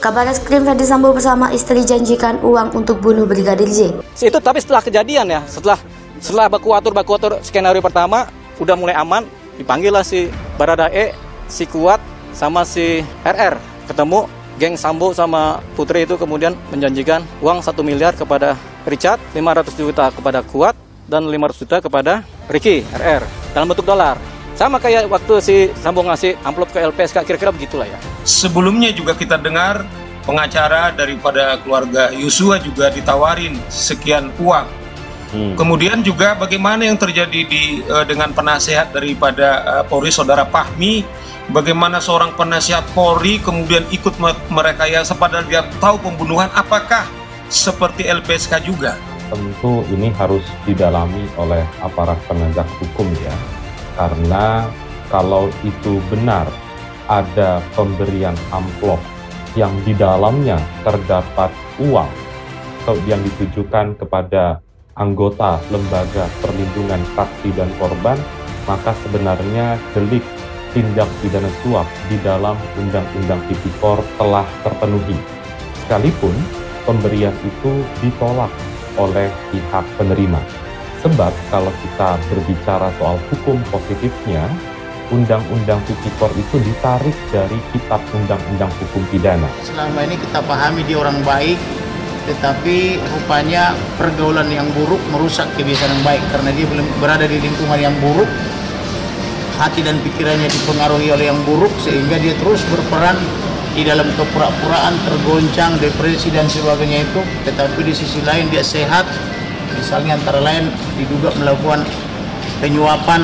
Kabar Reskrim Ferdy Sambo bersama istri janjikan uang untuk bunuh Brigadir J. Itu tapi setelah kejadian ya, setelah baku atur skenario pertama udah mulai aman, dipanggillah si Baradae, si Kuat sama si RR ketemu. Geng Sambo sama Putri itu kemudian menjanjikan uang 1 miliar kepada Richard, 500 juta kepada Kuat, dan 500 juta kepada Ricky, RR, dalam bentuk dolar. Sama kayak waktu si Sambo ngasih amplop ke LPSK, kira-kira begitulah ya. Sebelumnya juga kita dengar pengacara daripada keluarga Yosua juga ditawarin sekian uang. Kemudian juga bagaimana yang terjadi dengan penasehat daripada Polri, Saudara Fahmi, bagaimana seorang penasehat Polri kemudian ikut merekayasa padahal dia tahu pembunuhan, apakah seperti LPSK juga? Tentu ini harus didalami oleh aparat penegak hukum ya, karena kalau itu benar ada pemberian amplop yang di dalamnya terdapat uang atau yang ditujukan kepada anggota lembaga perlindungan saksi dan korban, maka sebenarnya delik tindak pidana suap di dalam Undang-Undang Tipikor telah terpenuhi. Sekalipun pemberian itu ditolak oleh pihak penerima. Sebab kalau kita berbicara soal hukum positifnya, Undang-Undang Tipikor itu ditarik dari Kitab Undang-Undang Hukum Pidana. Selama ini kita pahami dia orang baik, tetapi rupanya pergaulan yang buruk merusak kebiasaan yang baik karena dia belum berada di lingkungan yang buruk, hati dan pikirannya dipengaruhi oleh yang buruk sehingga dia terus berperan di dalam kepura-puraan, tergoncang, depresi dan sebagainya itu. Tetapi di sisi lain dia sehat, misalnya antara lain diduga melakukan penyuapan,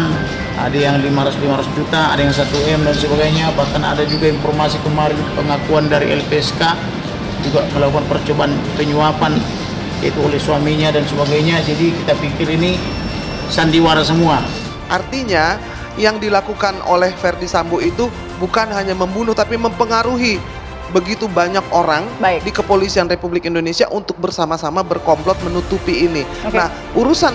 ada yang 500 juta, ada yang 1M dan sebagainya. Bahkan ada juga informasi kemarin pengakuan dari LPSK juga melakukan percobaan penyuapan yaitu oleh suaminya dan sebagainya. Jadi kita pikir ini sandiwara semua. Artinya yang dilakukan oleh Ferdy Sambo itu bukan hanya membunuh tapi mempengaruhi begitu banyak orang di Kepolisian Republik Indonesia untuk bersama-sama berkomplot menutupi ini. Nah, urusan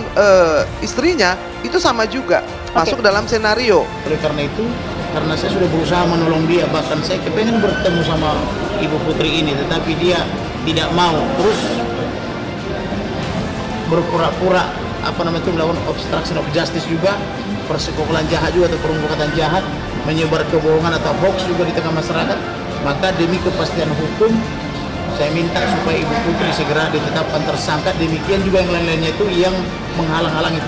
istrinya itu sama juga masuk dalam senario. Oleh karena itu, karena saya sudah berusaha menolong dia, bahkan saya kepengen bertemu sama Ibu Putri ini, tetapi dia tidak mau, terus berpura-pura melakukan obstruction of justice juga, persekongkolan jahat juga atau perbuatan jahat, menyebar kebohongan atau hoax juga di tengah masyarakat. Maka demi kepastian hukum saya minta supaya Ibu Putri segera ditetapkan tersangka. Demikian juga yang lain-lainnya itu yang menghalang-halangi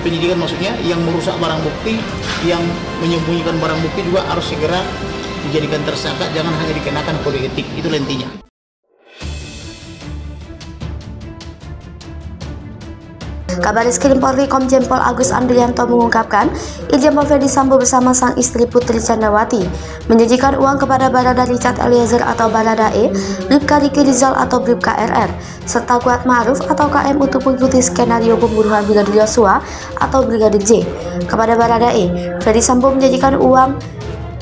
penyidikan maksudnya, yang merusak barang bukti, yang menyembunyikan barang bukti juga harus segera dijadikan tersangka, jangan hanya dikenakan kode etik. Itu intinya. Kabar Reskrim Polri Komjen Pol Agus Andrianto mengungkapkan, Irjen Pol Ferdy Sambo bersama sang istri Putri Candrawati menjanjikan uang kepada Barada Richard Eliezer atau Baradae, Bribka Ricky Rizal atau Bribka RR, serta Kuat Ma'ruf atau KM untuk mengikuti skenario pembunuhan Brigadir Yosua atau Brigadir J. Kepada Baradae, Ferdy Sambo menjanjikan uang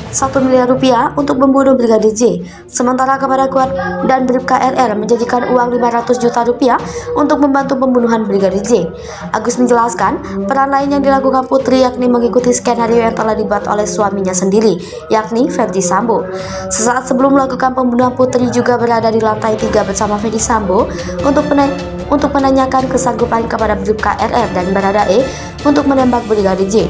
1 miliar rupiah untuk membunuh Brigadir J. Sementara kepada Kuat dan Bribka RR menjanjikan uang 500 juta rupiah untuk membantu pembunuhan Brigadir J. Agus menjelaskan peran lain yang dilakukan Putri yakni mengikuti skenario yang telah dibuat oleh suaminya sendiri, yakni Ferdy Sambo. Sesaat sebelum melakukan pembunuhan, Putri juga berada di lantai 3 bersama Ferdy Sambo untuk menanyakan kesanggupan kepada Bribka RR dan Baradae untuk menembak Brigadir J.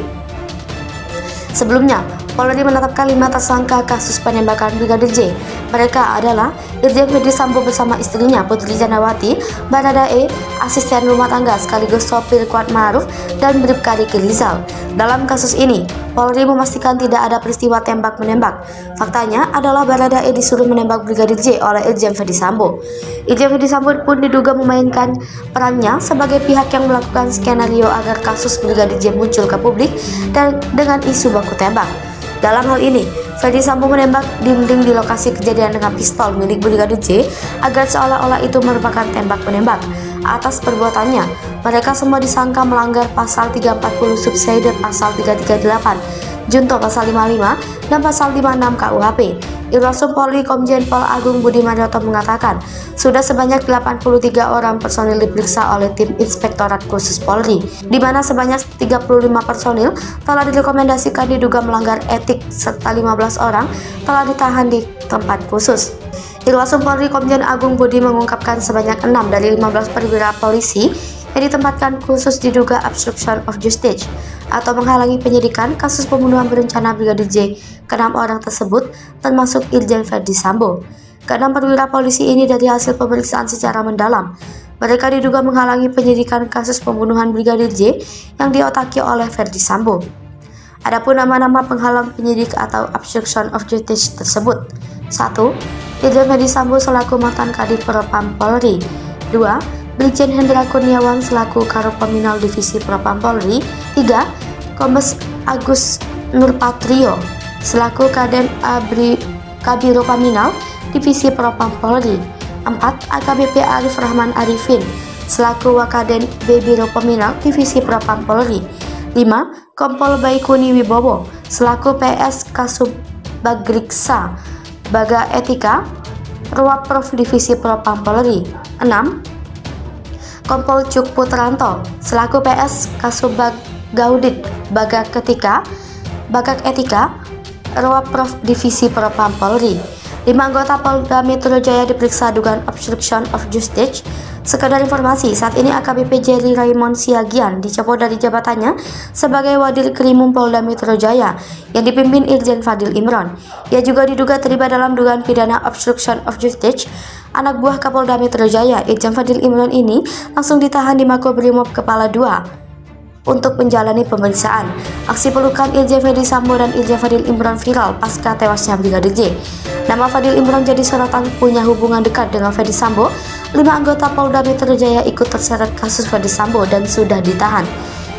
Sebelumnya, Polri menetapkan 5 tersangka kasus penembakan Brigadir J. Mereka adalah Irjen Ferdy Sambo bersama istrinya Putri Candrawati, Baradae, asisten rumah tangga sekaligus sopir Kuat Ma'ruf, dan Bribka Ricky Rizal. Dalam kasus ini, Polri memastikan tidak ada peristiwa tembak-menembak. Faktanya adalah Baradae disuruh menembak Brigadir J oleh Irjen Ferdy Sambo. Irjen Ferdy Sambo pun diduga memainkan perannya sebagai pihak yang melakukan skenario agar kasus Brigadir J muncul ke publik dan dengan isu baku tembak. Dalam hal ini, Ferdy Sambo menembak dinding di lokasi kejadian dengan pistol milik Brigadir J agar seolah-olah itu merupakan tembak menembak. Atas perbuatannya, mereka semua disangka melanggar pasal 340 subsidi pasal 338, junto pasal 55 dan pasal 56 KUHP. Irwasum Polri Komjen Pol Agung Budi Marioto mengatakan, sudah sebanyak 83 orang personil diperiksa oleh tim Inspektorat Khusus Polri, di mana sebanyak 35 personil telah direkomendasikan diduga melanggar etik serta 15 orang telah ditahan di tempat khusus. Irwasum Polri Komjen Agung Budi mengungkapkan sebanyak 6 dari 15 perwira polisi yang ditempatkan khusus diduga obstruction of justice atau menghalangi penyidikan kasus pembunuhan berencana Brigadir J ke-6 orang tersebut termasuk Irjen Verdi Sambo. Ke-6 perwira polisi ini dari hasil pemeriksaan secara mendalam, mereka diduga menghalangi penyidikan kasus pembunuhan Brigadir J yang diotaki oleh Verdi Sambo. Adapun nama-nama penghalang penyidik atau obstruction of justice tersebut: 1. Irjen Verdi Sambo selaku mantan Kadif Propam Polri. 2. Brigjen Hendra Kurniawan selaku Karopaminal Divisi Propam Polri. 3. Kombes Agus Nurpatrio selaku Kaden Kabiro Paminal Divisi Propam Polri. 4. AKBP Arif Rahman Arifin selaku Wakaden Biro Paminal Divisi Propam Polri. 5. Kompol Baikuni Wibowo selaku PS Kasubbagriksa Baga Etika Ruwaprov Divisi Propam Polri. 6. Kompol Cuk Putranto selaku PS Kasubagaudit Bagak Etika Ruwaprov Divisi Propam Polri. 5 anggota Polda Metro Jaya diperiksa dugaan obstruction of justice. Sekedar informasi, saat ini AKBP Jerry Raymond Siagian dicopot dari jabatannya sebagai Wadil Krimum Polda Metro Jaya yang dipimpin Irjen Fadil Imron. Ia juga diduga terlibat dalam dugaan pidana obstruction of justice. Anak buah Kapolda Metro Jaya, Irjen Fadil Imron ini langsung ditahan di Makobrimob Kepala 2 untuk menjalani pemeriksaan. Aksi pelukan Irjen Verdi Sambo dan Irjen Fadil Imron viral pasca tewasnya Brigadir J. Nama Fadil Imron jadi sorotan punya hubungan dekat dengan Verdi Sambo. 5 anggota Polda Metro Jaya ikut terseret kasus Verdi Sambo dan sudah ditahan.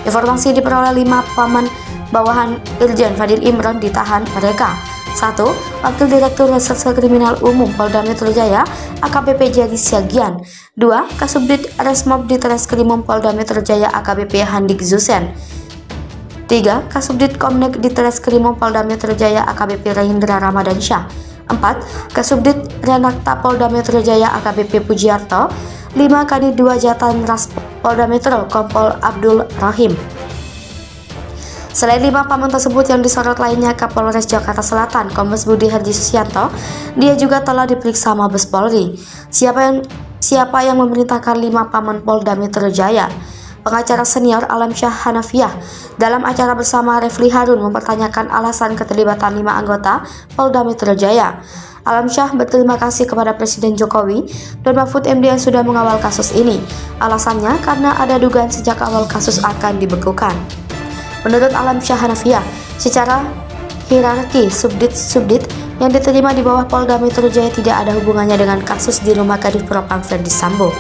Informasi diperoleh 5 paman bawahan Irjen Fadil Imron ditahan mereka. 1. Wakil Direktur Reserse Kriminal Umum Polda Metro Jaya AKBP Jerry Siagian. 2. Kasubdit Resmob Ditreskrimum Polda Metro Jaya AKBP Handik Zusen. 3. Kasubdit Komnek Ditreskrimum Polda Metro Jaya AKBP Rahindra Ramadansyah. 4. Kasubdit Renakta Polda Metro Jaya AKBP Pujiarto. 5. Kanit 2 Jatan Ras Polda Metro Kompol Abdul Rahim. Selain 5 paman tersebut, yang disorot lainnya Kapolres Jakarta Selatan Kombes Budi Harji Susianto. Dia juga telah diperiksa Mabes Polri. Siapa yang memerintahkan 5 paman Polda Metro Jaya? Pengacara senior Alamsyah Hanafiah dalam acara bersama Refli Harun mempertanyakan alasan keterlibatan 5 anggota Polda Metro Jaya. Alamsyah berterima kasih kepada Presiden Jokowi dan Mahfud MD yang sudah mengawal kasus ini. Alasannya karena ada dugaan sejak awal kasus akan dibekukan. Menurut Alamsyah Hanafiah, secara hierarki subdit yang diterima di bawah Polda Metro Jaya tidak ada hubungannya dengan kasus di rumah Kadif Propam Verdi Sambo.